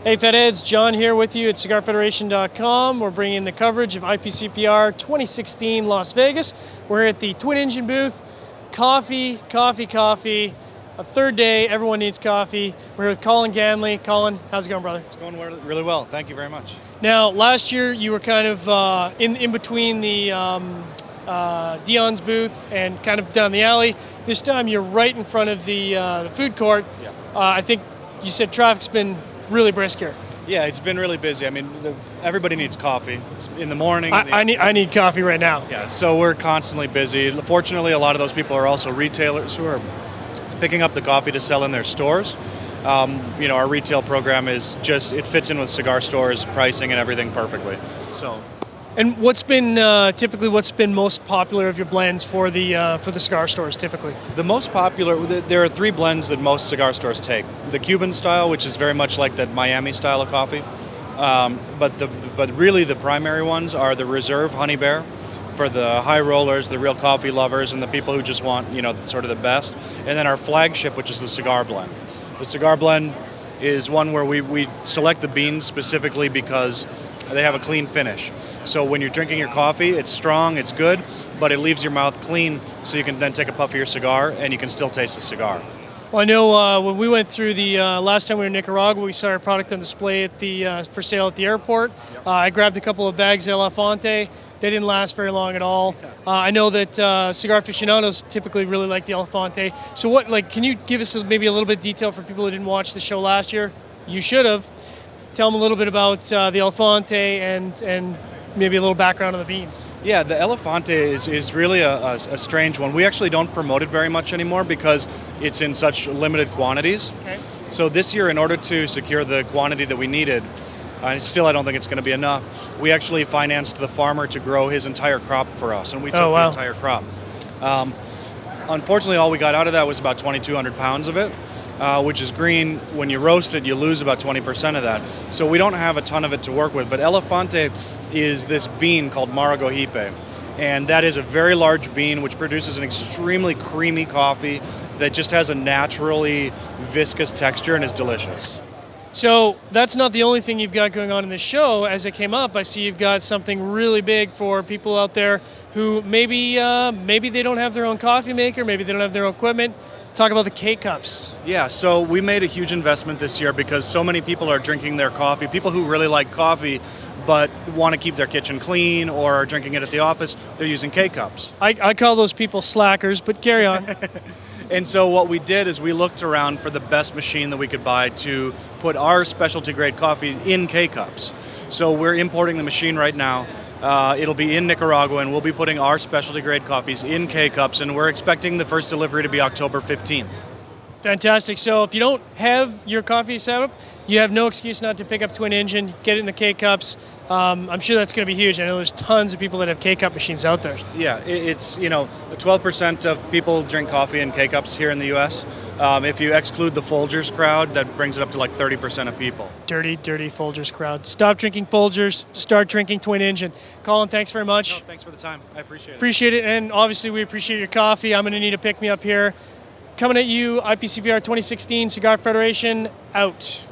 Hey Fedheads, John here with you at cigarfederation.com. We're bringing the coverage of IPCPR 2016 Las Vegas. We're at the Twin Engine booth. Coffee, coffee, coffee. A third day, everyone needs coffee. We're here with Colin Ganley. Colin, how's it going, brother? It's going really well. Thank you very much. Now, last year you were kind of in between the Dion's booth and kind of down the alley. This time you're right in front of the food court. Yeah. I think you said traffic's been really brisk here. Yeah, it's been really busy. I mean, everybody needs coffee. It's in the morning. I need coffee right now. Yeah, so we're constantly busy. Fortunately, a lot of those people are also retailers who are picking up the coffee to sell in their stores. Our retail program is it fits in with cigar stores, pricing and everything perfectly. And what's been most popular of your blends for the cigar stores typically? The most popular, there are three blends that most cigar stores take. The Cuban style, which is very much like the Miami style of coffee, but really the primary ones are the Reserve Honey Bear for the high rollers, the real coffee lovers, and the people who just want sort of the best. And then our flagship, which is the Cigar Blend. The Cigar Blend is one where we select the beans specifically because they have a clean finish. So when you're drinking your coffee, it's strong, it's good, but it leaves your mouth clean so you can then take a puff of your cigar and you can still taste the cigar. Well, I know when we went through the last time we were in Nicaragua, we saw our product on display at for sale at the airport. Yep. I grabbed a couple of bags of Elefante. They didn't last very long at all. I know that cigar aficionados typically really like the Elefante. So can you give us maybe a little bit of detail for people who didn't watch the show last year? You should have. Tell them a little bit about the Elefante and maybe a little background on the beans. Yeah, the Elefante is really a strange one. We actually don't promote it very much anymore because it's in such limited quantities. Okay. So this year, in order to secure the quantity that we needed, I don't think it's going to be enough. We actually financed the farmer to grow his entire crop for us, and we took the entire crop. Unfortunately, all we got out of that was about 2,200 pounds of it, which is green. When you roast it, you lose about 20% of that. So we don't have a ton of it to work with. But Elefante is this bean called Maragogipe, and that is a very large bean which produces an extremely creamy coffee that just has a naturally viscous texture and is delicious. So that's not the only thing you've got going on in this show. As it came up, I see you've got something really big for people out there who maybe they don't have their own coffee maker, maybe they don't have their own equipment. Talk about the K-Cups. Yeah, so we made a huge investment this year because so many people are drinking their coffee, people who really like coffee but want to keep their kitchen clean or are drinking it at the office, they're using K-Cups. I call those people slackers, but carry on. And so what we did is we looked around for the best machine that we could buy to put our specialty grade coffee in K-Cups. So we're importing the machine right now. It'll be in Nicaragua, and we'll be putting our specialty grade coffees in K-Cups, and we're expecting the first delivery to be October 15th. Fantastic. So if you don't have your coffee set up, you have no excuse not to pick up Twin Engine, get it in the K-Cups. I'm sure that's going to be huge. I know there's tons of people that have K-Cup machines out there. Yeah, it's 12% of people drink coffee in K-Cups here in the U.S. If you exclude the Folgers crowd, that brings it up to like 30% of people. Dirty Folgers crowd. Stop drinking Folgers, start drinking Twin Engine. Colin, thanks very much. No, thanks for the time. I appreciate it. Appreciate it, and obviously we appreciate your coffee. I'm going to need a pick-me-up here. Coming at you, IPCPR 2016, Cigar Federation, out.